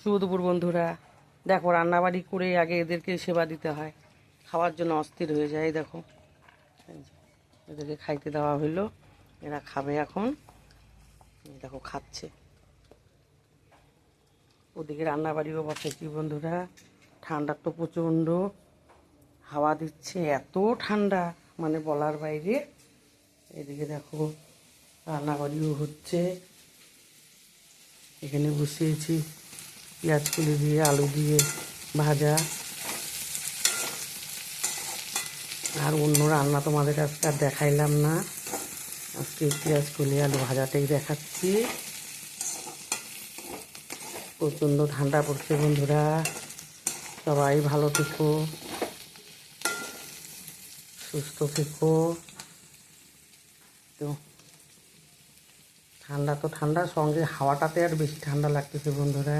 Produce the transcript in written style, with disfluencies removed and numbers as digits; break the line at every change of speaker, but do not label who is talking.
শুভ দুপুর বন্ধুরা। দেখো রান্নাবাড়ি করে আগে এদেরকে সেবা দিতে হয়, খাওয়ার জন্য অস্থির হয়ে যায়। দেখো এই যে, এদেরকে খাইতে দেওয়া হইলো, এরা খাবে এখন। দেখো খাচ্ছে। ওদিকে রান্নাবাড়িও বসেছি বন্ধুরা। ঠান্ডা তো প্রচণ্ড, হাওয়া দিচ্ছে, এত ঠান্ডা মানে বলার বাইরে। এদিকে দেখো রান্নাবাড়িও হচ্ছে। এখানে বসিয়েছি পেঁয়াজ কুলি দিয়ে, আলু দিয়ে ভাজা। আর অন্য রান্না তোমাদের আজকে আর দেখাইলাম না, আজকে পেঁয়াজ কুলি আলু ভাজাটাই দেখাচ্ছি। প্রচণ্ড ঠান্ডা পড়ছে বন্ধুরা, সবাই ভালো থেকো, সুস্থ থেকো। তো ঠান্ডা তো ঠান্ডা, সঙ্গে হাওয়াটাতে আর বেশি ঠান্ডা লাগতেছে বন্ধুরা।